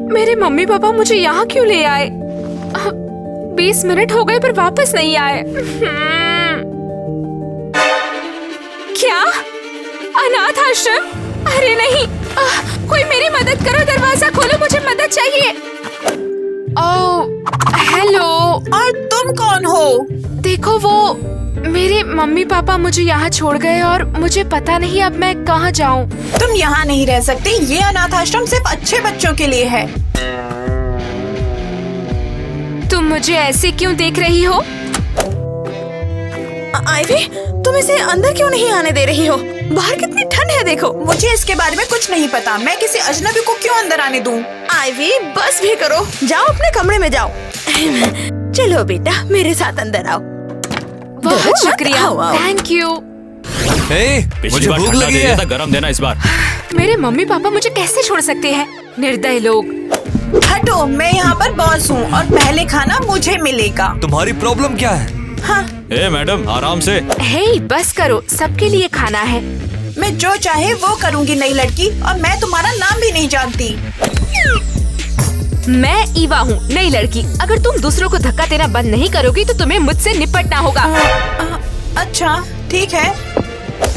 मेरे mummy papa मुझे यहाँ क्यों ले आए? 20 मिनट हो गए पर वापस नहीं आए। क्या? अनाथ आश्रम? अरे नहीं, कोई मेरी मदद करो, दरवाजा खोलो, मुझे मदद चाहिए। Oh hello. और तुम कौन हो? देखो वो मेरे मम्मी पापा मुझे यहाँ छोड़ गए और मुझे पता नहीं अब मैं कहाँ जाऊँ। तुम यहाँ नहीं रह सकती, ये अनाथ आश्रम सिर्फ अच्छे बच्चों के लिए है। तुम मुझे ऐसे क्यों देख रही हो? आइवी, तुम इसे अंदर क्यों नहीं आने दे रही हो? बाहर कितनी ठंड है देखो। मुझे इसके बारे में कुछ नहीं पता, मैं किसी अजनबी को क्यों अंदर आने दूं? आइवी बस भी करो, जाओ अपने कमरे में जाओ। चलो बेटा मेरे साथ अंदर आओ। बहुत शुक्रिया, थैंक यू। मुझे भूख लगी है। गरम देना इस बार। मेरे मम्मी पापा मुझे कैसे छोड़ सकते हैं, निर्दयी लोग। हटो, मैं यहाँ पर बॉस हूँ और पहले खाना मुझे मिलेगा। तुम्हारी प्रॉब्लम क्या है? हाँ, मैडम आराम से। हे बस करो, सबके लिए खाना है। मैं जो चाहे वो करूँगी नई लड़की, और मैं तुम्हारा नाम भी नहीं जानती। मैं ईवा हूँ, नई लड़की। अगर तुम दूसरों को धक्का देना बंद नहीं करोगी तो तुम्हें मुझसे निपटना होगा। अच्छा ठीक है।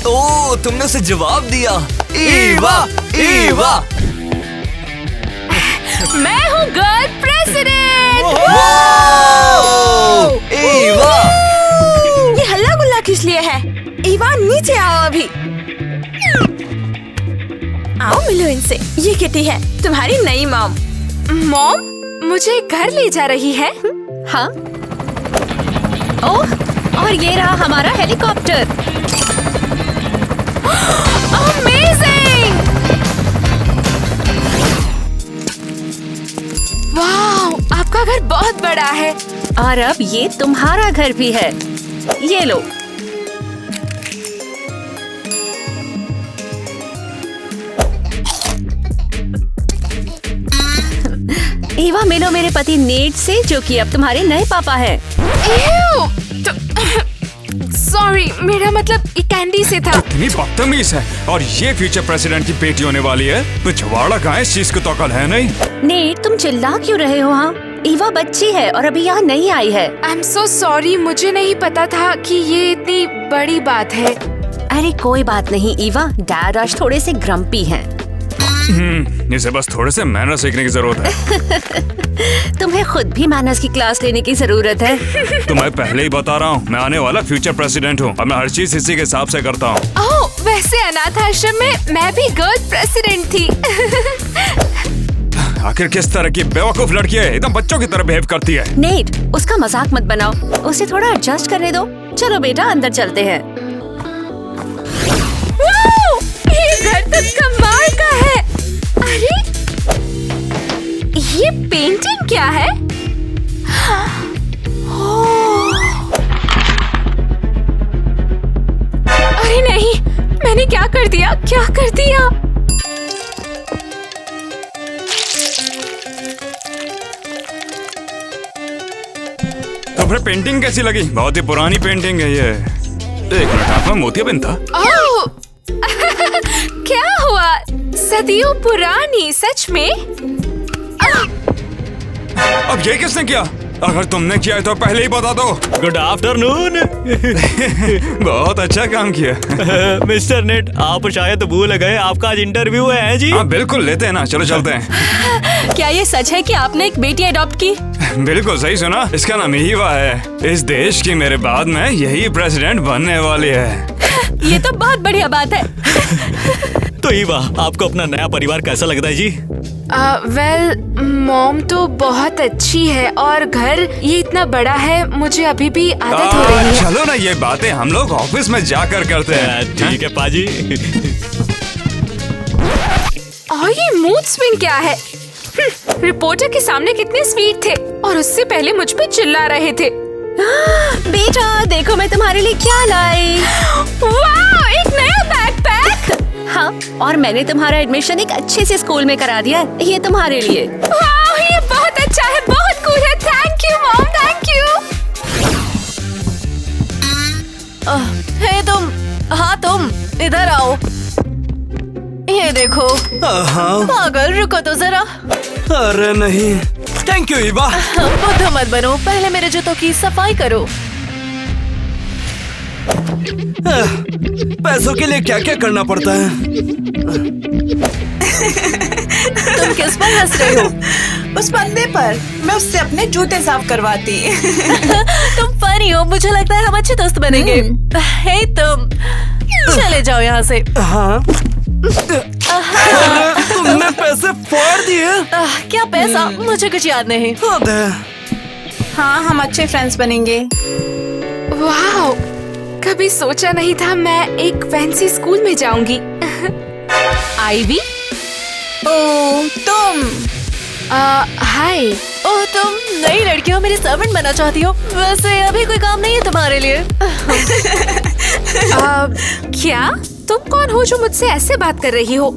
ओ, तुमने उसे जवाब दिया। ईवा, ईवा। मैं हूँ गर्ल प्रेसिडेंट। ईवा। ये हल्ला गुल्ला किस लिए है? ईवा नीचे आओ अभी। आओ मिलो इनसे, ये किटी है, तुम्हारी नई मॉम। मॉम मुझे घर ले जा रही है? हाँ। ओह, और ये रहा हमारा हेलीकॉप्टर। अमेजिंग! वाह, आपका घर बहुत बड़ा है। और अब ये तुम्हारा घर भी है। ये लो। ईवा, मिलो मेरे पति नेट से, जो कि अब तुम्हारे नए पापा हैं। सॉरी, मेरा मतलब ये कैंडी से था। कितनी बदतमीज है, और ये फ्यूचर प्रेसिडेंट की बेटी होने वाली है। पिछवाड़ा कहाँ है, इस चीज की तो अकल है नहीं। नेट, तुम चिल्ला क्यों रहे हो? हाँ, ईवा बच्ची है और अभी यहाँ नहीं आई है। आई एम सो सॉरी, मुझे नहीं पता था कि ये इतनी बड़ी बात है। अरे कोई बात नहीं ईवा, डैड आज थोड़े से ग्रम्पी हैं। इसे बस थोड़े से मैनर सीखने की जरूरत है। तुम्हें खुद भी मैनर्स की क्लास लेने की जरूरत है। तो मैं पहले ही बता रहा हूँ, मैं आने वाला फ्यूचर प्रेसिडेंट हूँ और मैं हर चीज इसी के हिसाब से करता हूँ। ओह, वैसे अनाथ आश्रम में मैं भी गर्ल प्रेसिडेंट थी। आखिर किस तरह की बेवकूफ लड़की है, एकदम बच्चों की तरह बिहेव करती है। नेट, उसका मजाक मत बनाओ, उसे थोड़ा एडजस्ट करने दो। चलो बेटा अंदर चलते हैं। ये घर तो कमाल का है। अरे ये पेंटिंग क्या है? अरे नहीं, मैंने क्या कर दिया, क्या कर दिया? तो फिर पेंटिंग कैसी लगी? बहुत ही पुरानी पेंटिंग है ये। एक मिनट, हाथ में मोतियाबिंद था। ओह क्या हुआ? सदियों पुरानी, सच में? अब ये किसने किया? अगर तुमने किया है तो पहले ही बता दो। Good afternoon. बहुत अच्छा काम किया। मिस्टर नेट, आप शायद भूल गए, आपका आज इंटरव्यू है जी। हाँ बिल्कुल, लेते हैं ना, चलो चलते हैं। क्या ये सच है कि आपने एक बेटी अडॉप्ट की? बिल्कुल सही सुना, इसका नाम ईवा है। इस देश की मेरे बाद में यही प्रेसिडेंट बनने वाली है। ये तो बहुत बढ़िया बात है। तो ईवा, आपको अपना नया परिवार कैसा लगता है जी? वेल, मॉम तो बहुत अच्छी है और घर ये इतना बड़ा है, मुझे अभी भी आदत हो रही है। चलो ना, ये बातें हम लोग ऑफिस में जाकर करते हैं। ठीक है पाजी। और ये मूड स्विंग क्या है? रिपोर्टर के सामने कितने स्वीट थे और उससे पहले मुझ पे चिल्ला रहे थे। बेटा देखो मैं तुम्हारे लिए क्या लाई। वाह, एक नया बैकपैक। हाँ, और मैंने तुम्हारा एडमिशन एक अच्छे से स्कूल में करा दिया है, ये तुम्हारे लिए। वाह, ये बहुत अच्छा है, बहुत कूल है। Thank you mom, thank you. हे तुम, हाँ तुम इधर आओ। ये देखो। पागल, रुको तो जरा। अरे नहीं, थैंक यू ईवा। बुद्ध मत बनो, पहले मेरे जूतों की सफाई करो। पैसों के लिए क्या क्या करना पड़ता है? तुम किस पर हंस रहे हो? उस बंदे पर। मैं उससे अपने जूते साफ करवाती। तुम फनी हो, मुझे लगता है हम अच्छे दोस्त बनेंगे। हे तुम, चले जाओ यहाँ से। हाँ। अरे तुमने पैसे फाड़ दिए? क्या पैसा? मुझे कुछ याद नहीं। हाँ, हम अच्छे फ्रेंड्स बनेंगे। वाह, कभी सोचा नहीं था मैं एक फैंसी स्कूल में जाऊंगी। आईवी? ओह, तुम। हाय। ओह, तुम नई लड़की हो, मेरी सर्वेंट बनना चाहती हो? वैसे अभी कोई काम नहीं है तुम्हारे लिए। क्या? तुम कौन हो जो मुझसे ऐसे बात कर रही हो?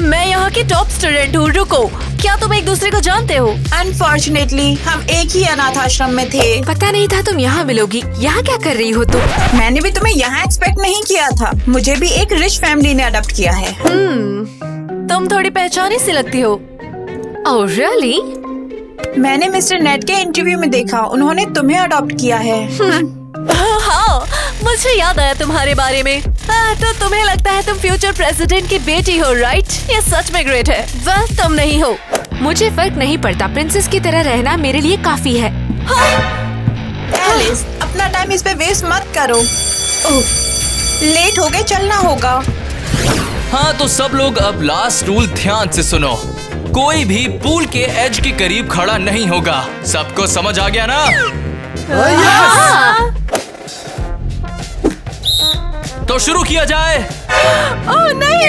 मैं यहाँ की टॉप स्टूडेंट हूँ। रुको, क्या तुम एक दूसरे को जानते हो? अनफॉर्चुनेटली हम एक ही अनाथ आश्रम में थे। पता नहीं था तुम यहाँ मिलोगी। यहाँ क्या कर रही हो तुम? मैंने भी तुम्हें यहाँ एक्सपेक्ट नहीं किया था। मुझे भी एक रिच फैमिली ने अडॉप्ट किया है। तुम थोड़ी पहचानी सी लगती हो। Oh really? मैंने मिस्टर नेट के इंटरव्यू में देखा, उन्होंने तुम्हें अडॉप्ट किया है। हाँ, मुझे याद आया तुम्हारे बारे में। तो तुम्हें लगता है तुम फ्यूचर प्रेसिडेंट की बेटी हो, राइट? ये सच में ग्रेट है। वह तुम नहीं हो। मुझे फर्क नहीं पड़ता, प्रिंसेस की तरह रहना मेरे लिए काफी है। एलिस, अपना टाइम इस पे वेस्ट मत करो। ओह, लेट हो गए, चलना होगा। हाँ तो सब लोग अब लास्ट रूल ध्यान से सुनो। कोई भी पूल के एज के करीब खड़ा नहीं होगा। सबको समझ आ गया ना? तो शुरू किया जाए। ओह नहीं!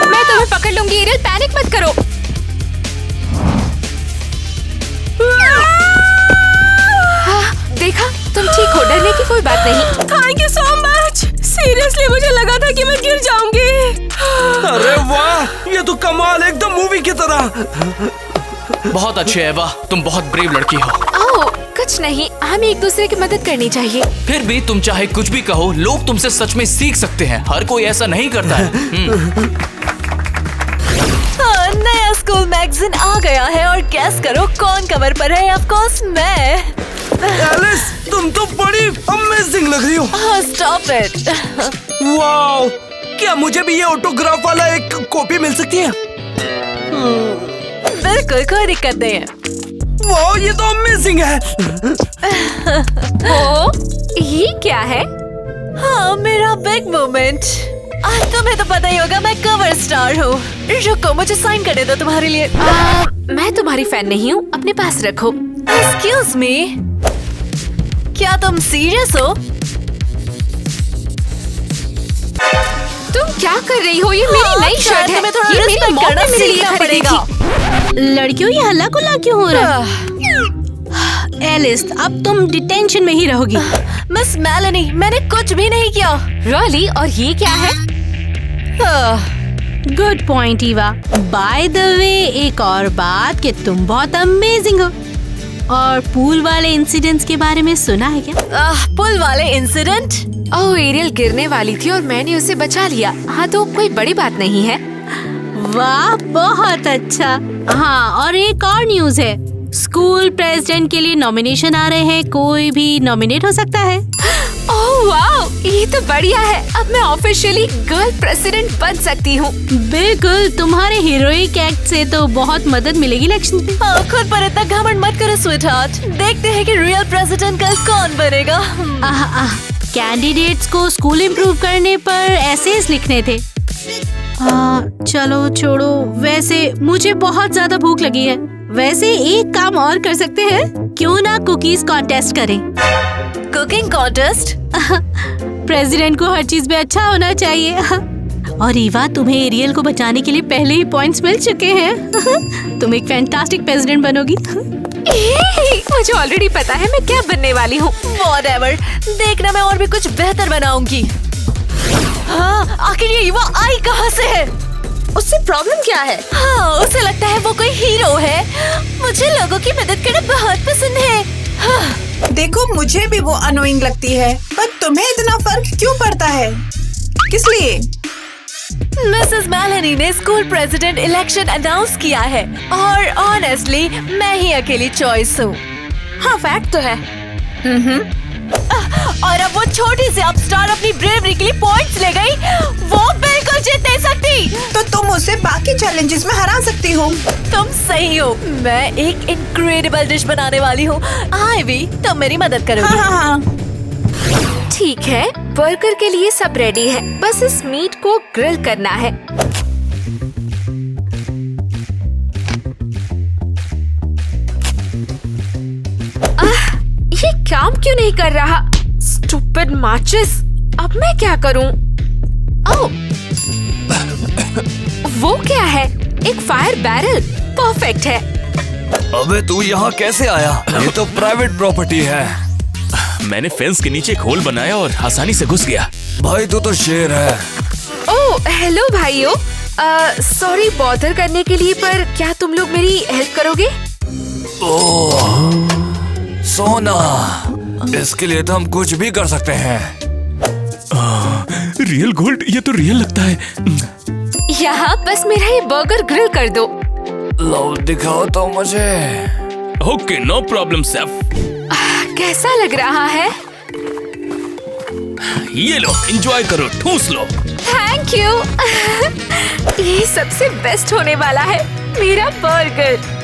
मैं तुम्हें पकड़ लूंगी एरियल, पैनिक मत करो। देखा, तुम ठीक हो, डरने की कोई बात नहीं। Thank you so much. Seriously मुझे लगा था कि मैं गिर जाऊंगी। अरे वाह, ये तो कमाल, एकदम मूवी की तरह। बहुत अच्छे है, वाह, तुम बहुत ब्रेव लड़की हो। ओह, कुछ नहीं, हमें एक दूसरे की मदद करनी चाहिए। फिर भी तुम चाहे कुछ भी कहो, लोग तुमसे सच में सीख सकते हैं। हर कोई ऐसा नहीं करता है। नया स्कूल मैगजीन आ गया है और गैस करो कौन कवर पर है? ऑफ कोर्स मैं। एलिस, तुम तो बड़ी अमेजिंग लग रही हो। Stop it. वाओ, क्या मुझे भी ये ऑटोग्राफ वाला एक कॉपी मिल सकती है? बिल्कुल, कोई दिक्कत नहीं है। वाओ, ये तो अमेजिंग है। ओह, ये क्या है? हाँ, मेरा बिग मोमेंट। तुम्हें तो पता ही होगा, मैं कवर स्टार हूँ। रुको, मुझे साइन करने दो तुम्हारे लिए। मैं तुम्हारी फैन नहीं हूँ, अपने पास रखो। एक्सक्यूज मी, क्या तुम सीरियस हो? तुम क्या कर रही हो? ये मेरी नई शर्ट है। तुम्हें थोड़ा ये मेरी रिस्पेक्ट मॉम करना ने मेरे लिए सीखना खरीदी पड़ेगा। थी। लड़कियों, ये हल्ला गुल्ला क्यों हो रहा है? एलिस, अब तुम डिटेंशन में ही रहोगी। मिस मेलेनी, मैंने कुछ भी नहीं किया। रॉली, और ये क्या है? Good point Eva. By the way, एक और बात कि तुम बहुत अमेजिंग हो। और पूल वाले इंसिडेंट्स के बारे में सुना है क्या? पुल वाले इंसिडेंट? ओह, एरियल गिरने वाली थी और मैंने उसे बचा लिया। हाँ, तो कोई बड़ी बात नहीं है। वाह, बहुत अच्छा। हाँ, और एक और न्यूज है, स्कूल प्रेसिडेंट के लिए नॉमिनेशन आ रहे हैं। कोई भी नॉमिनेट हो सकता है। ओह वाओ, ये तो बढ़िया है। अब मैं ऑफिशियली गर्ल प्रेसिडेंट बन सकती हूँ। बिल्कुल, तुम्हारे हीरोइक एक्ट से तो बहुत मदद मिलेगी इलेक्शन में। खुद पर इतना घमंड मत करो स्वीटहार्ट। देखते हैं कि रियल प्रेसिडेंट कल कौन बनेगा। कैंडिडेट्स को स्कूल इम्प्रूव करने पर एसेज लिखने थे। चलो छोड़ो, वैसे मुझे बहुत ज्यादा भूख लगी है। वैसे एक काम और कर सकते हैं, क्यों ना कुकीज कॉन्टेस्ट करें? Cooking contest? प्रेसिडेंट को हर चीज में अच्छा होना चाहिए। और ईवा, तुम्हें एरियल को बचाने के लिए पहले ही पॉइंट्स मिल चुके हैं। तुम एक फैंटास्टिक प्रेसिडेंट बनोगी। मुझे ऑलरेडी पता है मैं क्या बनने वाली हूँ। Whatever, देखना मैं और भी कुछ बेहतर बनाऊंगी। हाँ, आखिर ये युवा आई कहाँ से है? उससे प्रॉब्लम क्या है? हाँ, उसे लगता है वो कोई हीरो है। मुझे लोगों की मदद करना बहुत पसंद है। हाँ। देखो, मुझे भी वो अनोइंग लगती है, पर तुम्हें इतना फर्क क्यों पड़ता है? किस लिए? मिसेस मेलेनी ने स्कूल प्रेसिडेंट इलेक्शन अनाउंस किया है और ऑनेस्टली मैं ही अकेली चॉइस हूँ। हाँ फैक्ट तो है। और अब वो छोटी सी अपस्टार अपनी ब्रेवरी के लिए पॉइंट्स ले गई, वो बिल्कुल जीत नहीं सकती। तो तुम उसे बाकी चैलेंजेस में हरा सकती हो। तुम सही हो, मैं एक इनक्रेडिबल डिश बनाने वाली हूँ। आईवी, तुम मेरी मदद करोगी? हाँ। ठीक है, बर्गर के लिए सब रेडी है, बस इस मीट को ग्रिल करना है। ये काम क्यों नहीं कर रहा? स्टूपिड माचिस। अब मैं क्या करूं? ओह, वो क्या है? एक फायर बैरल। परफेक्ट है। अबे तू यहाँ कैसे आया? ये तो प्राइवेट प्रॉपर्टी है। मैंने फेंस के नीचे एक होल बनाया और आसानी से घुस गया। भाई तू तो शेर है। ओह हेलो भाइयों, सॉरी बॉदर करने के लिए, पर क्या तुम लोग मेरी हेल्प करोगे? ओह सोना, इसके लिए तो हम कुछ भी कर सकते हैं। रियल गोल्ड, ये तो रियल लगता है। यहाँ बस मेरा ये बर्गर ग्रिल कर दो। लो दिखाओ तो मुझे। Okay no problem chef. कैसा लग रहा है? ये लो एंजॉय करो, ठूस लो। Thank you. ये सबसे बेस्ट होने वाला है, मेरा बर्गर।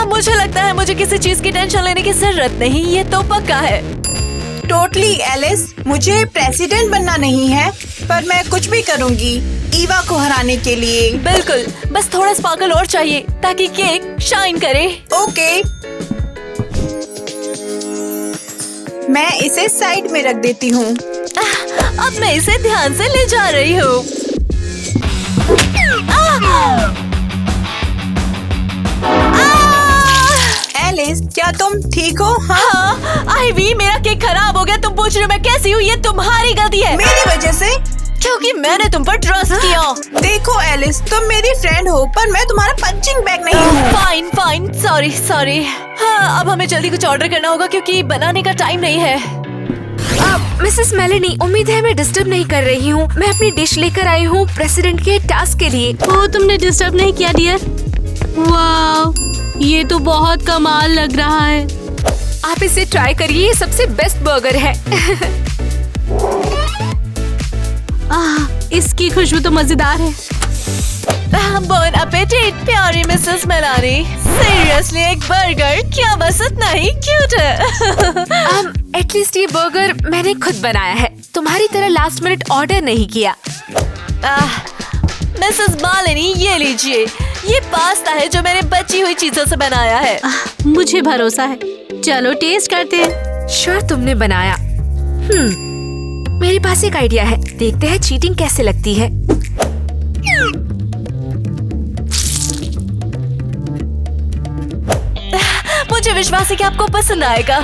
मुझे लगता है मुझे किसी चीज की टेंशन लेने की जरूरत नहीं, ये तो पक्का है। टोटली एलिस, मुझे प्रेसिडेंट बनना नहीं है, पर मैं कुछ भी करूंगी ईवा को हराने के लिए। बिल्कुल, बस थोड़ा स्पार्कल और चाहिए ताकि केक शाइन करे। ओके, मैं इसे साइड में रख देती हूँ। अब मैं इसे ध्यान से ले जा रही हूँ। एलिस, क्या तुम ठीक हो? हाँ, आईवी, मेरा केक खराब हो गया। तुम पूछ रहे हो मैं कैसी हूँ? ये तुम्हारी गलती है। मेरी वजह से? क्योंकि मैंने तुम पर ट्रस्ट किया। देखो एलिस, तुम मेरी फ्रेंड हो, पर मैं तुम्हारा पंचिंग बैग नहीं हूँ। Fine fine, sorry sorry. हाँ, अब हमें जल्दी कुछ ऑर्डर करना होगा क्योंकि बनाने का टाइम नहीं है। मिसेस मेलेनी, उम्मीद है मैं डिस्टर्ब नहीं कर रही हूँ। मैं अपनी डिश लेकर आई हूँ प्रेसिडेंट के टास्क के लिए। ओ, तुमने डिस्टर्ब नहीं किया डियर। वाह, ये तो बहुत कमाल लग रहा है। आप इसे ट्राई करिए, ये सबसे बेस्ट बर्गर है। इसकी खुशबू तो मजेदार है। बोन एपेटिट प्यारी मिसेस मेलानी। सीरियसली एक बर्गर, क्या बस इतना ही क्यूट है? एटलीस्ट ये बर्गर मैंने खुद बनाया है, तुम्हारी तरह लास्ट मिनट ऑर्डर नहीं किया। मिसेस मेलानी, ये लीजिए, ये पास्ता है जो मैंने बची हुई चीजों से बनाया है। मुझे भरोसा है, चलो टेस्ट करते हैं। श्योर तुमने बनाया? मेरे पास एक आइडिया है, देखते हैं चीटिंग कैसे लगती है। मुझे विश्वास है कि आपको पसंद आएगा।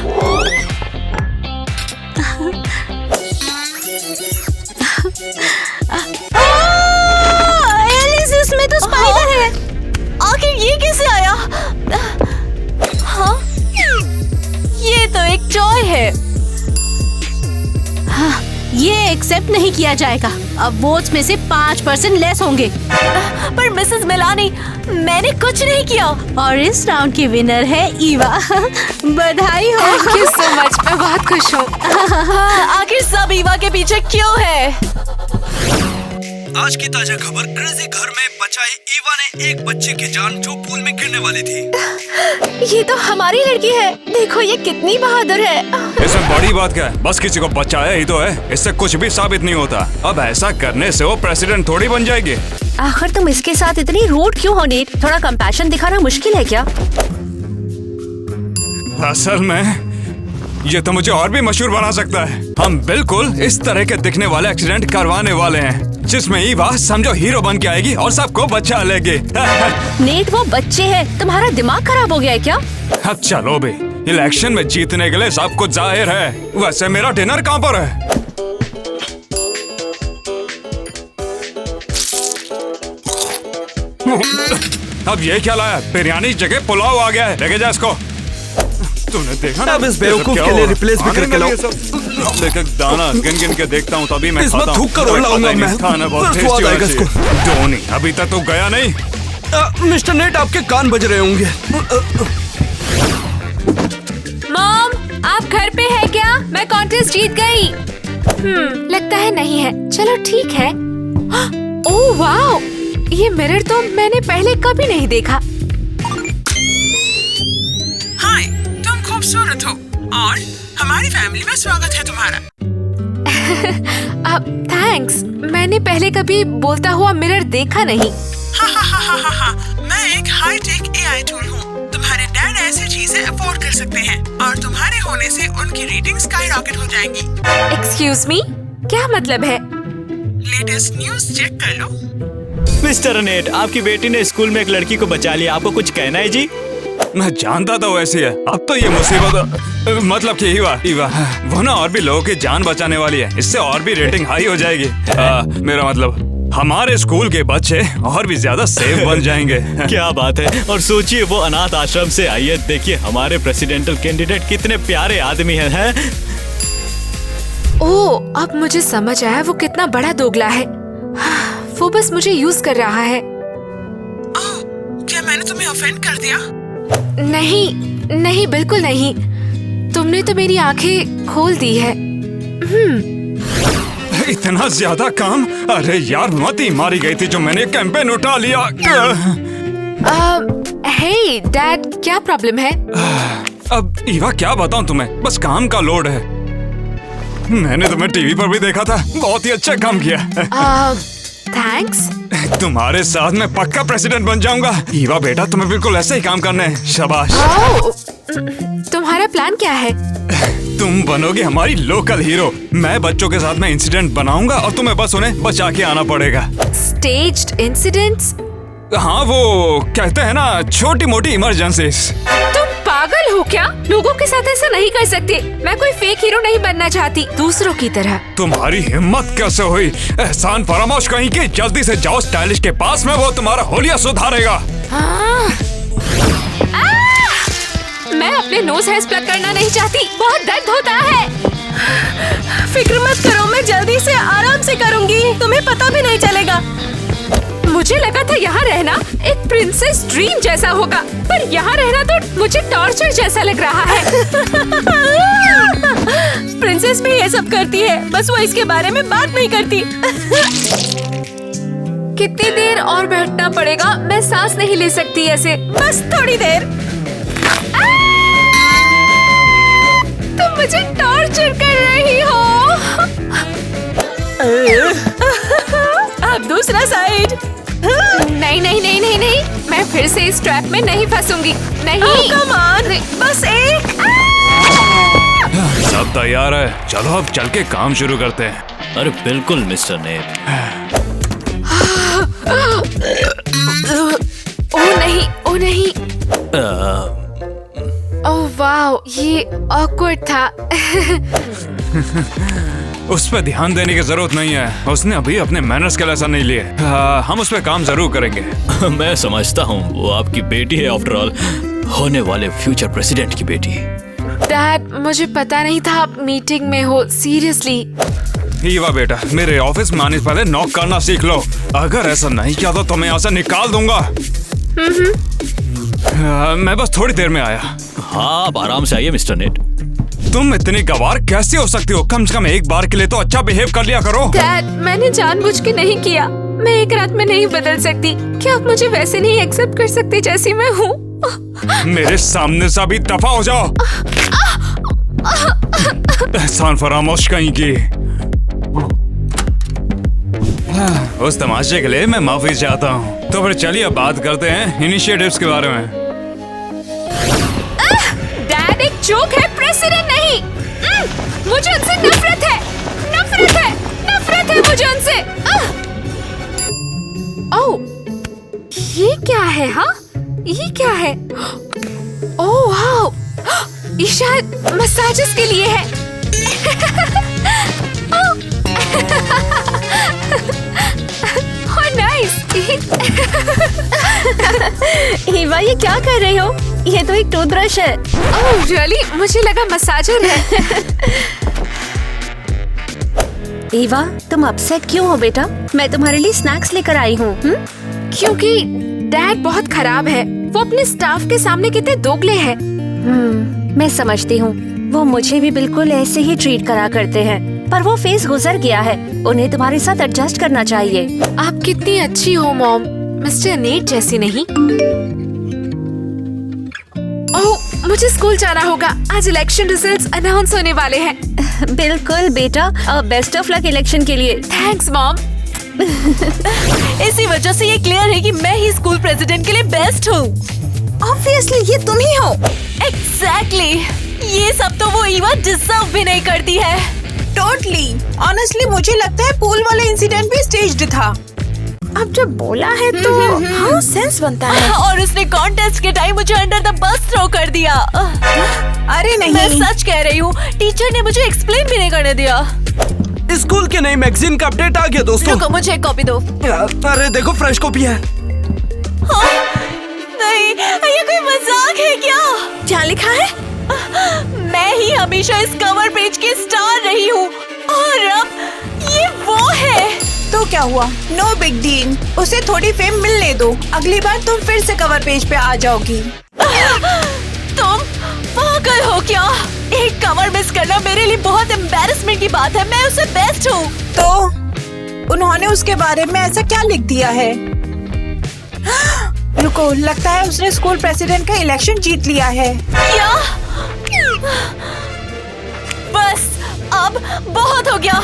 एलिस, इसमें तो स्पाइडर है। आखिर ये कैसे आया? हाँ, ये तो एक टॉय है। हाँ, ये एक्सेप्ट नहीं किया जाएगा। अब वोट्स में से 5% लेस होंगे। पर मिसेस मेलानी, मैंने कुछ नहीं किया। और इस राउंड की विनर है ईवा। बधाई हो। थैंक यू सो मच, मैं बहुत खुश हूँ। आखिर सब ईवा के पीछे क्यों है? आज की ताजा खबर, क्रेजी घर में बचाई ईवा ने एक बच्चे की जान जो पूल में गिरने वाली थी। ये तो हमारी लड़की है, देखो ये कितनी बहादुर है। इसमें बड़ी बात क्या है? बस किसी को बचाया ही तो है, इससे कुछ भी साबित नहीं होता। अब ऐसा करने से वो प्रेसिडेंट थोड़ी बन जाएगी। आखिर तुम इसके साथ इतनी रूड क्यों हो नीट? थोड़ा कंपैशन दिखाना मुश्किल है क्या? असल में ये तो मुझे और भी मशहूर बना सकता है। हम बिल्कुल इस तरह के दिखने वाले एक्सीडेंट करवाने वाले हैं जिसमें ईवा समझो हीरो बन के आएगी और सबको बचा लेगी। नेट, वो बच्चे हैं, तुम्हारा दिमाग खराब हो गया है क्या? अब चलो भी, इलेक्शन में जीतने के लिए सब कुछ जाहिर है। वैसे मेरा डिनर कहाँ पर है? अब ये क्या लाया? बिरयानी की जगह पुलाव आ गया है। लेके जा इसको। तूने देखा ना? अब इस बेवकूफ के लिए रिप्लेस भी करके लाओ। देख दाना गिन गिन के देखता हूँ तभी मैं इसमें खाता हूँ। थूक कर उड़ाऊंगा मैं। खाना बहुत फिर टेस्टी स्वाद होना आएगा चाहिए। इसको। टोनी अभी तक तो गया नहीं। मिस्टर नेट आपके कान बज रहे होंगे। मॉम, आप घर पे है क्या? मैं कॉन्टेस्ट जीत गई। लगता है नहीं है। चलो ठीक है। ओह वाओ, ये मिरर तो मैंने पहले कभी नहीं देखा। हाय, तुम खूबसूरत हो और हमारी फैमिली में स्वागत है तुम्हारा। अब थैंक्स। मैंने पहले कभी बोलता हुआ मिरर देखा नहीं। हा। मैं एक हाई टेक AI टूल हूँ। तुम्हारे डैड ऐसी चीजें अफोर्ड कर सकते हैं और तुम्हारे होने से उनकी रेटिंग स्काई रॉकेट हो जाएंगी। एक्सक्यूज मी, क्या मतलब है? लेटेस्ट न्यूज चेक कर लो। मिस्टर नेट, आपकी बेटी ने स्कूल में एक लड़की को बचा लिया। आपको कुछ कहना है जी? मैं जानता था वो ऐसी है। अब तो ये मुसीबत मतलब कि ईवा वो ना और भी लोगों की जान बचाने वाली है। इससे और भी रेटिंग हाई हो जाएगी। मेरा मतलब हमारे स्कूल के बच्चे और भी ज्यादा सेफ बन जाएंगे। क्या बात है। और सोचिए वो अनाथ आश्रम से आई है। देखिए हमारे प्रेसिडेंटल कैंडिडेट कितने प्यारे आदमी हैं। ओह, अब मुझे समझ आया वो कितना बड़ा दोगला है। वो बस मुझे यूज कर रहा है। ओह, क्या मैंने तुम्हें ऑफेंड कर दिया? नहीं, बिल्कुल नहीं। तुमने तो मेरी आंखें खोल दी है। इतना ज्यादा काम? अरे यार, मत ही मारी गई थी जो मैंने कैंपेन उठा लिया। हे डैड, क्या प्रॉब्लम है? अब ईवा क्या बताऊं तुम्हें, बस काम का लोड है। मैंने तुम्हें टीवी पर भी देखा था। बहुत ही अच्छा काम किया। थैंक्स। तुम्हारे साथ मैं पक्का प्रेसिडेंट बन जाऊंगा। ईवा बेटा, तुम्हें बिल्कुल ऐसे ही काम करना है। शाबाश। तुम्हारा प्लान क्या है? तुम बनोगे हमारी लोकल हीरो। मैं बच्चों के साथ में इंसिडेंट बनाऊंगा और तुम्हें बस उन्हें बचा के आना पड़ेगा। Staged incidents? हाँ, वो कहते हैं ना छोटी मोटी इमरजेंसीज। तुम पागल हो क्या? लोगों के साथ ऐसा नहीं कर सकते। मैं कोई फेक हीरो नहीं बनना चाहती, दूसरों की तरह। तुम्हारी हिम्मत कैसे हुई? एहसान फरामोश कहीं की। जल्दी से जाओ स्टाइलिश के पास में, वो तुम्हारा होलिया सुधारेगा। मैं अपने नोज हेयर्स प्लग करना नहीं चाहती, बहुत दर्द होता है। फिक्र मत करो, मैं जल्दी से आराम से करूंगी। तुम्हें पता भी नहीं चलेगा। मुझे लगा था यहाँ रहना एक प्रिंसेस ड्रीम जैसा होगा, पर यहाँ रहना तो मुझे टॉर्चर जैसा लग रहा है। प्रिंसेस भी ये सब करती है, बस वो इसके बारे में बात नहीं करती। कितनी देर और बैठना पड़ेगा? मैं सांस नहीं ले सकती ऐसे। बस थोड़ी देर। तुम मुझे टॉर्चर कर रही हो। अब दूसरा साइड। नहीं, मैं फिर से इस ट्रैप में नहीं फंसूंगी। नहीं। कम ऑन, बस एक। सब तैयार है, चलो अब चल के काम शुरू करते हैं। अरे बिल्कुल मिस्टर नेट। ओ नहीं। ओह वाओ, ये ऑकवर्ड था। उस पर ध्यान देने की जरूरत नहीं है। उसने अभी अपने मैनर्स के लेसन नहीं लिए। हम उस पर काम जरूर करेंगे। मैं समझता हूँ वो आपकी बेटी है, आफ्टर ऑल होने वाले फ्यूचर प्रेसिडेंट की बेटी। डैड, मुझे पता नहीं था आप मीटिंग में हो। सीरियसली। ईवा बेटा, मेरे ऑफिस में आने से पहले नॉक करना सीख लो। अगर ऐसा नहीं किया तो तुम्हें यहाँ से निकाल दूंगा। मैं बस थोड़ी देर में आया। हाँ, आप आराम से आइए मिस्टर नेट। तुम इतनी गवार कैसे हो सकती हो? कम से कम एक बार के लिए तो अच्छा बिहेव कर लिया करो। डैड, मैंने जानबूझ के नहीं किया। मैं एक रात में नहीं बदल सकती। क्या आप मुझे वैसे नहीं एक्सेप्ट कर सकते जैसी मैं हूँ? मेरे सामने से अभी दफा हो जाओ। एहसान फरामोश कहीं की। उस तमाशे के लिए मैं माफी चाहता हूँ। तो फिर चलिए बात करते हैं इनिशिएटिव्स के बारे में। डैड एक जोक है, प्रेसिडेंट नहीं। मुझे उनसे नफरत है मुझे उनसे। ओह, ये क्या है? हाँ, ये क्या है? ओह वाओ, ये शायद मसाजेस के लिए है। नाइस। ईवा, ये क्या कर रही हो? ये तो एक टूथब्रश है। Oh really? मुझे लगा मसाजर है। ईवा, तुम अपसेट क्यों हो बेटा? मैं तुम्हारे लिए स्नैक्स लेकर आई हूँ। क्योंकि डैड बहुत खराब है। वो अपने स्टाफ के सामने कितने दोगले हैं। मैं समझती हूँ। वो मुझे भी बिल्कुल ऐसे ही ट्रीट करा करते हैं, पर वो फेज गुजर गया है। उन्हें तुम्हारे साथ एडजस्ट करना चाहिए। आप कितनी अच्छी हो मॉम, मिस्टर नेट जैसी नहीं। ओह, मुझे स्कूल जाना होगा। आज इलेक्शन रिजल्ट्स अनाउंस होने वाले हैं। बिल्कुल बेटा, बेस्ट ऑफ लक इलेक्शन के लिए। Thanks mom. इसी वजह से ये क्लियर है कि मैं ही स्कूल प्रेसिडेंट के लिए बेस्ट हूँ। ऑब्वियसली ये तुम ही हो। एग्जैक्टली। ये सब तो वो ईवा डिजर्व भी नहीं करती है। टोटली। ऑनेस्टली मुझे लगता है पूल वाला इंसिडेंट भी स्टेज्ड था। अब जब बोला है तो हाँ सेंस बनता है। और उसने कॉन्टेस्ट के टाइम मुझे अंडर द बस थ्रो कर दिया। अरे नहीं, मैं सच कह रही हूँ। टीचर ने मुझे एक्सप्लेन भी नहीं करने दिया। स्कूल के नई मैगजीन का अपडेट आ गया दोस्तों। रुको, मुझे एक कॉपी दो। अरे देखो फ्रेश कॉपी है। नहीं, ये कोई मजाक है क्या? क्या लिखा है? मैं ही हमेशा इस कवर पेज की स्टार रही हूँ और अब ये वो है। तो क्या हुआ? No big deal. उसे थोड़ी फेम मिलने दो। अगली बार तुम फिर से कवर पेज पे आ जाओगी। तुम पागल हो क्या? एक कवर मिस करना मेरे लिए बहुत एम्बैरेसमेंट की बात है। मैं उससे बेस्ट हूँ। तो उन्होंने उसके बारे में ऐसा क्या लिख दिया है? रुको, लगता है उसने स्कूल प्रेसिडेंट का इलेक्शन जीत लिया है। क्या? बस अब बहुत हो गया।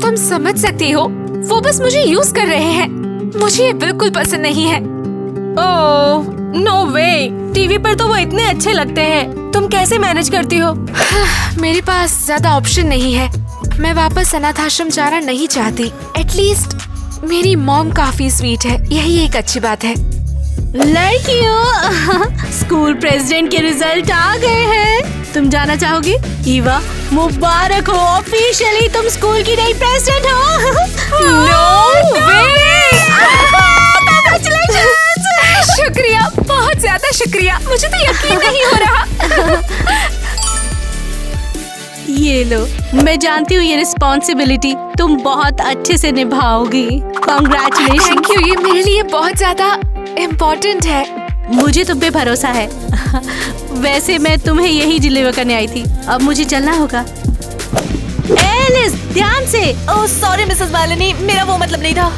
तुम समझ सकती हो, वो बस मुझे यूज कर रहे हैं। मुझे ये बिल्कुल पसंद नहीं है। ओह नो वे, टीवी पर तो वो इतने अच्छे लगते हैं। तुम कैसे मैनेज करती हो? मेरे पास ज्यादा ऑप्शन नहीं है। मैं वापस अनाथ आश्रम जाना नहीं चाहती। एटलीस्ट मेरी मॉम काफी स्वीट है, यही एक अच्छी बात है। लड़कियों, स्कूल प्रेसिडेंट के रिजल्ट आ गए हैं। तुम जाना चाहोगी? ईवा, मुबारक हो, ऑफिशियली तुम स्कूल की नई प्रेसिडेंट हो। नो वे! शुक्रिया, बहुत ज्यादा शुक्रिया। मुझे तो यकीन नहीं हो रहा। ये लो, मैं जानती हूँ ये रिस्पॉन्सिबिलिटी तुम बहुत अच्छे से निभाओगी। कॉन्ग्रेचुलेशन। थैंक यू, ये मेरे लिए बहुत ज्यादा इम्पोर्टेंट है। मुझे तुम पे भरोसा है। वैसे मैं तुम्हें यही डिलीवर करने आई थी। अब मुझे चलना होगा। एलिस, ध्यान से। ओह सॉरी मिसेस मैलनी, मेरा वो मतलब नहीं था।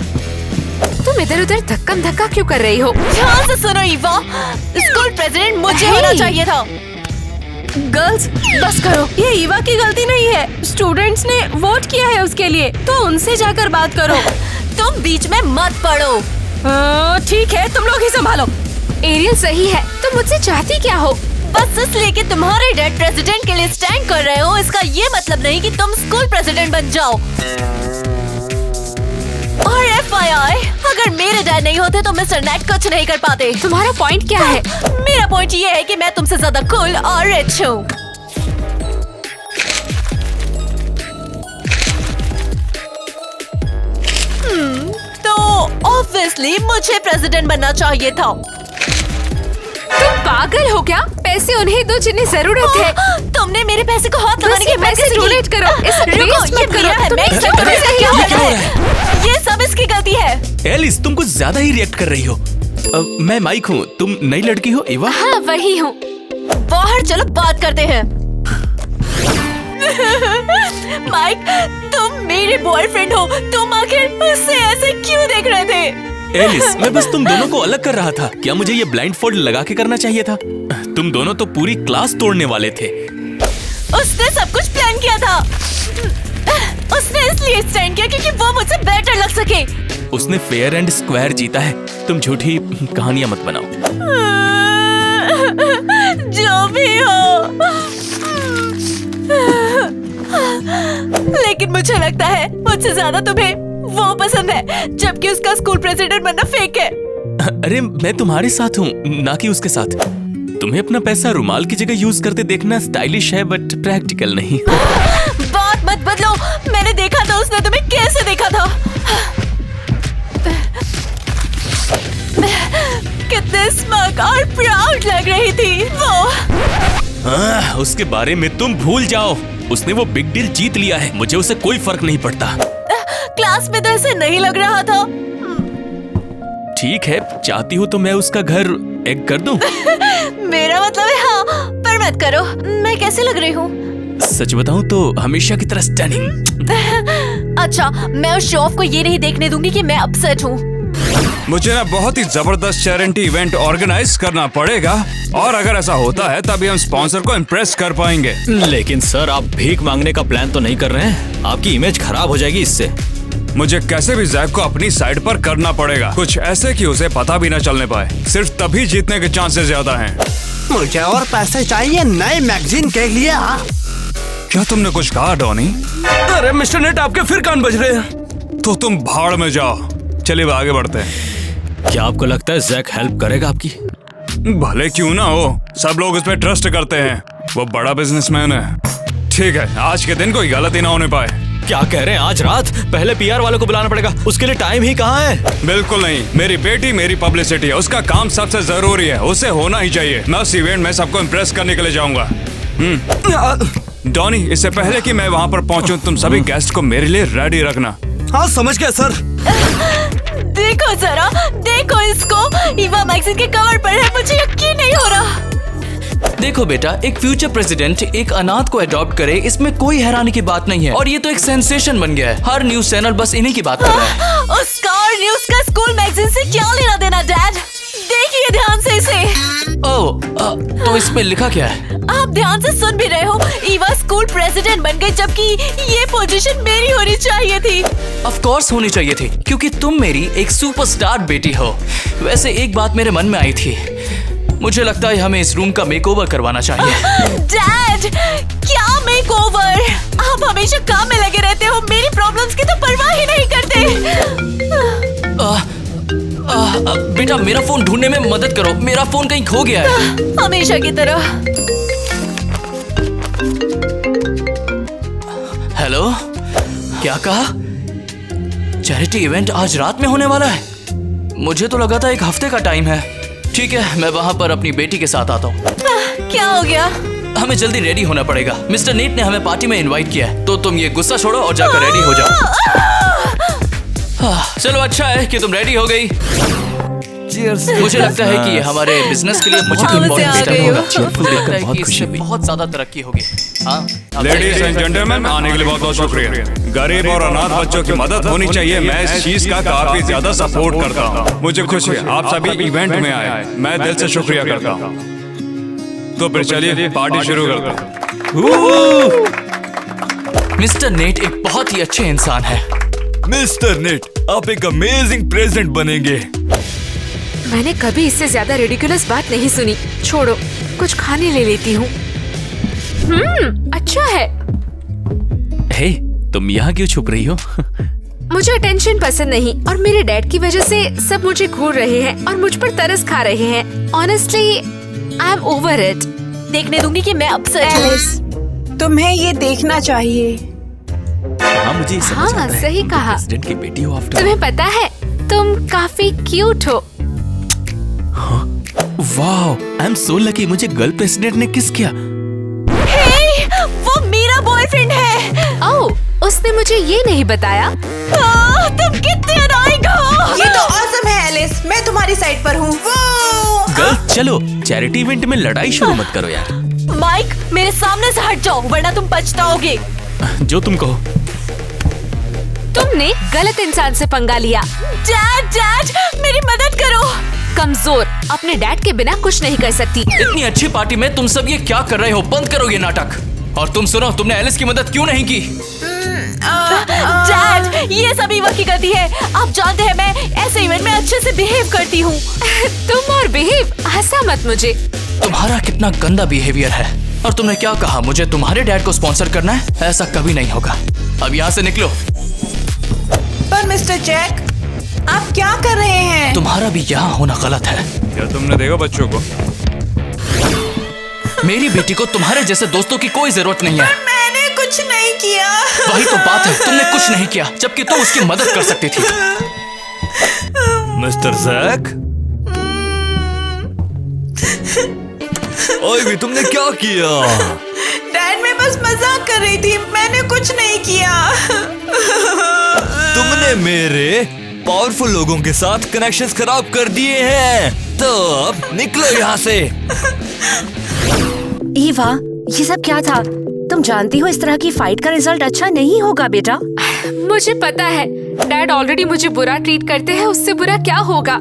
तुम इधर उधर धक्कम धक्का क्यों कर रही हो? ध्यान से सुनो ईवा, स्कूल प्रेसिडेंट मुझे होना चाहिए था। गर्ल्स, बस करो। ये ईवा की गलती नहीं है। स्टूडेंट्स ने वोट किया है उसके लिए, तो उनसे जाकर बात करो। तुम बीच में मत पड़ो। ठीक है, तुम लोग ही संभालो। एरियल सही है। तुम मुझसे चाहती क्या हो? बस इसलिए कि तुम्हारे डैड प्रेसिडेंट के लिए स्टैंड कर रहे हो, इसका ये मतलब नहीं कि तुम स्कूल प्रेसिडेंट बन जाओ। और FYI, अगर मेरे डैड नहीं होते तो मिस्टर नेट कुछ नहीं कर पाते। तुम्हारा पॉइंट क्या है? मेरा पॉइंट ये है कि मैं तुमसे ज्यादा कूल और रिच हूँ। तो ऑब्वियसली मुझे प्रेसिडेंट बनना चाहिए था। तुम पागल हो क्या? पैसे उन्हें दो जिन्हें जरूरत है। तुमने मेरे पैसे को हाथ लगाने की पैसे डोनेट करो। इस रुको, ये मेरा है, मैं एक्सेप्ट कर सकती हूँ। ये सब इसकी गलती है। एलिस, तुम कुछ ज्यादा ही रिएक्ट कर रही हो। मैं माइक हूँ, तुम नई लड़की हो ईवा? हाँ वही हूँ। बाहर चलो बात करते हैं। माइक, तुम मेरे बॉयफ्रेंड हो। तुम आखिर उससे ऐसे क्यों देख रहे थे? एलिस, मैं बस तुम दोनों को अलग कर रहा था। क्या मुझे ये ब्लाइंड फोल्ड लगा के करना चाहिए था? तुम दोनों तो पूरी क्लास तोड़ने वाले थे। उसने सब कुछ प्लान किया था। उसने इसलिए स्टैंड किया क्योंकि वो मुझसे बेटर लग सके। उसने फेयर एंड स्क्वायर जीता है। तुम झूठी कहानियां मत बनाओ। जो भी हो, लेकिन मुझे लगता है मुझसे ज्यादा तुम्हें वो पसंद है, जबकि उसका स्कूल प्रेसिडेंट बनना फेक है। अरे मैं तुम्हारे साथ हूँ, ना कि उसके साथ। तुम्हें अपना पैसा रुमाल की जगह यूज करते देखना स्टाइलिश है, बट प्रैक्टिकल नहीं। बात मत बदलो। मैंने देखा था उसने तुम्हें कैसे देखा था। कितने स्मग और प्राउड लग रही थी वो। उसके बारे में तुम भूल जाओ। उसने वो बिग डील जीत लिया है, मुझे उसे कोई फर्क नहीं पड़ता। क्लास में तो ऐसे नहीं लग रहा था। ठीक है, चाहती हो तो मैं उसका घर एग कर दूं? मेरा मतलब है हाँ, पर मत करो। मैं कैसे लग रही हूँ? सच बताऊं तो हमेशा की तरह स्टनिंग। अच्छा, मैं उस शो ऑफ को ये नहीं देखने दूंगी कि मैं अपसेट हूँ। मुझे ना बहुत ही जबरदस्त चैरिटी इवेंट ऑर्गेनाइज करना पड़ेगा, और अगर ऐसा होता है तभी हम स्पॉन्सर को इम्प्रेस कर पाएंगे। लेकिन सर, आप भीख मांगने का प्लान तो नहीं कर रहे हैं? आपकी इमेज खराब हो जाएगी इससे। मुझे कैसे भी जैक को अपनी साइड पर करना पड़ेगा, कुछ ऐसे कि उसे पता भी न चलने पाए। सिर्फ तभी जीतने के चांसेस ज्यादा हैं। मुझे और पैसे चाहिए नए मैगजीन के लिए। क्या तुमने कुछ कहा डॉनी? अरे मिस्टर नेट, आपके फिर कान बज रहे हैं। तो तुम भाड़ में जाओ, चलिए आगे बढ़ते हैं। क्या आपको लगता है जैक हेल्प करेगा आपकी? भले क्यों ना हो, सब लोग उस पर ट्रस्ट करते हैं, वो बड़ा बिजनेसमैन है। ठीक है, आज के दिन कोई गलती ना होने पाए। क्या कह रहे हैं? आज रात? पहले पीआर वालों को बुलाना पड़ेगा, उसके लिए टाइम ही कहाँ है? बिल्कुल नहीं, मेरी बेटी मेरी पब्लिसिटी है, उसका काम सबसे जरूरी है, उसे होना ही चाहिए। मैं उस इवेंट में सबको इम्प्रेस करने के लिए जाऊंगा। डॉनी, इससे पहले कि मैं वहाँ पर पहुँचूं, तुम सभी गेस्ट को मेरे लिए रेडी रखना। हाँ समझ गया सर। देखो जरा, देखो इसको, ईवा मैगजीन के कवर पर है, मुझे यकीन नहीं हो रहा। देखो बेटा, एक फ्यूचर प्रेसिडेंट एक अनाथ को अडॉप्ट करे, इसमें कोई हैरानी की बात नहीं है, और ये तो एक सेंसेशन बन गया है। हर न्यूज चैनल बस इन्हीं की बात कर रहा है। उसका और न्यूज का स्कूल मैगजीन से क्या लेना देना डैड? देखिए ध्यान से इसे। तो इसमें लिखा क्या है? आप ध्यान से सुन भी रहे हो, ईवा स्कूल प्रेसिडेंट बन गई, जबकि ये पोजीशन मेरी होनी चाहिए थी। ऑफ कोर्स होनी चाहिए थी, क्योंकि तुम मेरी एक सुपरस्टार बेटी हो। वैसे एक बात मेरे मन में आई थी, मुझे लगता है हमें इस रूम का मेकओवर करवाना चाहिए। डैड, क्या मेकओवर? आप हमेशा काम में लगे रहते हो, मेरी प्रॉब्लम्स की तो परवाह ही नहीं करते। बेटा, मेरा फोन ढूंढने में मदद करो, मेरा फोन कहीं खो गया है। हमेशा की तरह। हेलो, क्या कहा? चैरिटी इवेंट आज रात में होने वाला है? मुझे तो लगा था एक हफ्ते का टाइम है। ठीक है, मैं वहाँ पर अपनी बेटी के साथ आता हूँ। क्या हो गया? हमें जल्दी रेडी होना पड़ेगा। मिस्टर नेट ने हमें पार्टी में इनवाइट किया है, तो तुम ये गुस्सा छोड़ो और जाकर रेडी हो जाओ। चलो, अच्छा है कि तुम रेडी हो गई। मुझे लगता है कि हमारे बिजनेस के लिए मुझे हाँ, इम्पोर्टेंट मुझे आ गई होगा। हो। लगता है कि इससे बहुत ज्यादा तरक्की होगी। हाँ, लेडीज एंड जेंटलमैन, आने के लिए बहुत बहुत शुक्रिया। गरीब और अनाथ बच्चों की मदद होनी चाहिए, मैं इस चीज का काफी ज्यादा सपोर्ट करता हूँ। मुझे खुशी है आप सभी इवेंट में आए, मैं दिल से शुक्रिया करता हूँ। तो फिर चलिए पार्टी शुरू करते हैं। मिस्टर नेट एक बहुत ही अच्छे इंसान है। मिस्टर नेट, आप एक अमेजिंग प्रेसिडेंट बनेंगे। मैंने कभी इससे ज्यादा रिडिकुलस बात नहीं सुनी। छोड़ो, कुछ खाने ले लेती हूँ। अच्छा है। हे, तुम यहाँ क्यों छुप रही हो? मुझे अटेंशन पसंद नहीं, और मेरे डैड की वजह से सब मुझे घूर रहे हैं और मुझ पर तरस खा रहे हैं। Honestly, I am over it. देखने दूंगी कि मैं अपसेट हूँ। तुम्हें ये देखना चाहिए। हाँ, मुझे ये समझ हाँ, आता है। सही तुम तो कहा। प्रेसिडेंट की बेटी हो आफ्टर। तुम्हें पता है, तुम काफी क्यूट हो। Wow, I am so lucky, मुझे गर्ल प्रेसिडेंट ने किस किया। हे, वो मेरा बॉयफ्रेंड है। ओह, उसने मुझे ये नहीं बताया। तुम कितने अनोइंग हो। ये तो ऑसम है एलिस, मैं तुम्हारी साइड पर हूँ। गर्ल, चलो चैरिटी इवेंट में लड़ाई शुरू मत करो यार। माइक, मेरे सामने से हट जाओ, वरना तुम पछताओगे। जो तुम कहो। तुमने गलत इंसान से पंगा लिया। डैड, मेरी मदद करो। कमजोर, अपने डैड के बिना कुछ नहीं कर सकती। इतनी अच्छी पार्टी में तुम सब ये क्या कर रहे हो? बंद करो ये नाटक। और तुम सुनो, तुमने एलिस की मदद क्यों नहीं की? डैड, ये सब ईवा की गलती है। आप जानते हैं मैं ऐसे इवेंट में अच्छे से बिहेव करती हूँ। तुम और बिहेव, हंसा मत मुझे। तुम्हारा कितना गंदा बिहेवियर है। और तुमने क्या कहा, मुझे तुम्हारे डैड को स्पॉन्सर करना है? ऐसा कभी नहीं होगा। अब यहाँ से निकलो। पर मिस्टर जैक, आप क्या कर रहे हैं? तुम्हारा भी यहाँ होना गलत है। क्या तुमने देखा बच्चों को? मेरी बेटी को तुम्हारे जैसे दोस्तों की कोई जरूरत नहीं है। मैंने कुछ नहीं किया। वही तो बात है, तुमने कुछ नहीं किया, जबकि तुम उसकी मदद कर सकती थी। मिस्टर जैक, ओए भी तुमने क्या किया? डैड, मैं बस बस मजाक कर रही थी, मैंने कुछ नहीं किया। तुमने मेरे पावरफुल लोगों के साथ कनेक्शंस खराब कर दिए हैं, तो अब निकलो यहाँ से। ईवा, ये सब क्या था? तुम जानती हो इस तरह की फाइट का रिजल्ट अच्छा नहीं होगा बेटा। मुझे पता है, डैड ऑलरेडी मुझे बुरा ट्रीट करते हैं, उससे बुरा क्या होगा।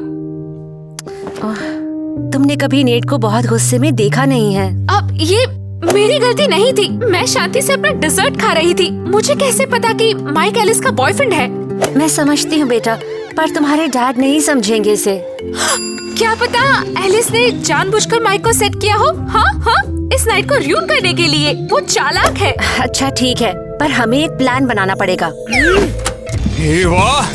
तुमने कभी नेट को बहुत गुस्से में देखा नहीं है। अब ये मेरी गलती नहीं थी, मैं शांति से अपना डिजर्ट खा रही थी। मुझे कैसे पता कि माइक एलिस का बॉयफ्रेंड है। मैं समझती हूँ बेटा, पर तुम्हारे डैड नहीं समझेंगे इसे। क्या पता एलिस ने जानबूझकर माइक को सेट किया हो। हाँ हाँ, इस नाइट को रूइन करने के लिए। वो चालाक है। अच्छा ठीक है, पर हमें एक प्लान बनाना पड़ेगा। ईवा,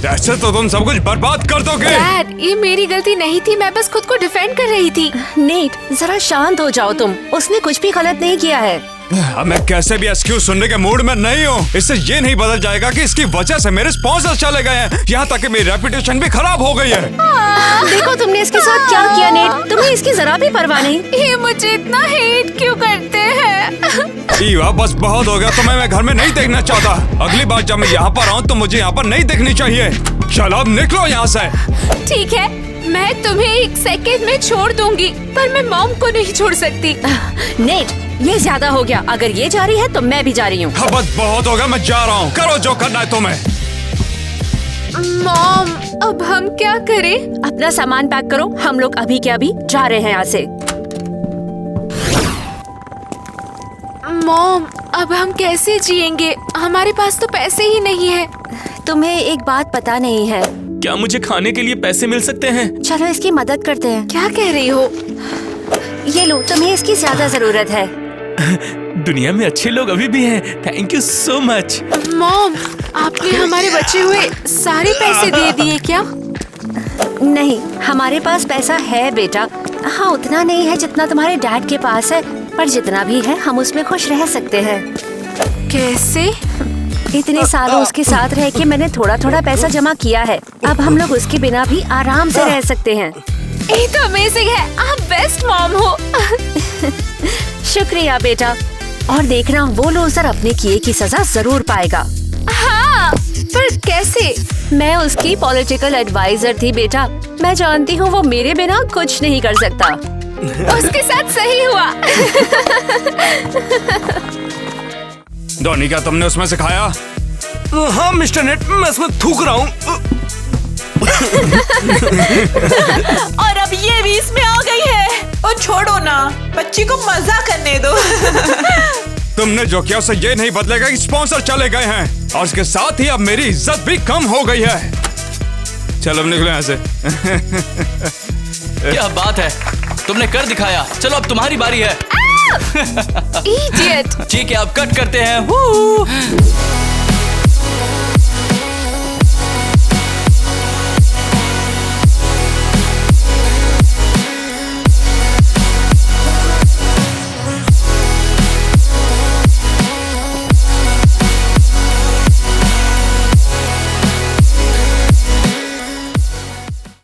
ऐसे तो तुम सब कुछ बर्बाद कर दोगे। डैड, ये मेरी गलती नहीं थी, मैं बस खुद को डिफेंड कर रही थी। नेट, जरा शांत हो जाओ तुम। उसने कुछ भी गलत नहीं किया है। अब मैं कैसे भी एक्सक्यूज सुनने के मूड में नहीं हूँ। इससे ये नहीं बदल जाएगा कि इसकी वजह से मेरे स्पॉन्सर चले गए हैं, यहाँ तक कि मेरी रेपुटेशन भी खराब हो गई है। देखो तुमने इसके साथ क्या किया नेट, तुम्हें इसकी जरा भी परवाह नहीं। ये मुझे इतना हेट क्यों करते हैं? ईवा, बस बहुत हो गया, तुम्हें मैं घर में नहीं देखना चाहता। अगली बार जब मैं यहाँ पर आऊँ तो मुझे यहाँ पर नहीं दिखनी चाहिए। चलो अब निकलो यहाँ से। ठीक है, मैं तुम्हें 1 सेकेंड में छोड़ दूंगी, पर मैं मॉम को नहीं छोड़ सकती। नेट, ये ज्यादा हो गया। अगर ये जा रही है तो मैं भी जा रही हूँ। बस बहुत हो गया, मैं जा रहा हूँ। करो जो करना है तुम्हें। मॉम, अब हम क्या करें? अपना सामान पैक करो, हम लोग अभी के अभी जा रहे हैं यहाँ से। मॉम, अब हम कैसे जिएंगे? हमारे पास तो पैसे ही नहीं है। तुम्हें एक बात पता नहीं है। क्या मुझे खाने के लिए पैसे मिल सकते हैं? चलो इसकी मदद करते हैं। क्या कह रही हो? ये लो, तुम्हें इसकी ज्यादा जरूरत है। दुनिया में अच्छे लोग अभी भी हैं। Thank you so much. Mom, आपने हमारे बचे हुए सारे पैसे दे दिए क्या? नहीं, हमारे पास पैसा है बेटा। हाँ, उतना नहीं है जितना तुम्हारे डैड के पास है, पर जितना भी है हम उसमें खुश रह सकते हैं। कैसे? इतने सालों उसके साथ रह के मैंने थोड़ा थोड़ा पैसा जमा किया है। अब हम लोग उसके बिना भी आराम से रह सकते हैं। ये तो अमेजिंग है, आप बेस्ट मॉम हो। शुक्रिया बेटा। और देखना, वो लूजर अपने किए की सजा जरूर पाएगा। हाँ, पर कैसे? मैं उसकी पॉलिटिकल एडवाइजर थी बेटा। मैं जानती हूँ वो मेरे बिना कुछ नहीं कर सकता। उसके साथ सही हुआ। धोनी, क्या तुमने उसमें से खाया? हाँ मिस्टर नेट, मैं इसमें थूक रहा हूँ। और अब ये भी इसमें आ गई है। और छोड़ो ना, बच्ची को मजा करने दो। तुमने जो किया उससे ये नहीं बदलेगा कि स्पॉन्सर चले गए हैं, और इसके साथ ही अब मेरी इज्जत भी कम हो गई है। चलो अब निकलो यहाँ से। क्या बात है, तुमने कर दिखाया। चलो अब तुम्हारी बारी है। Idiot! ठीक है, अब कट करते हैं।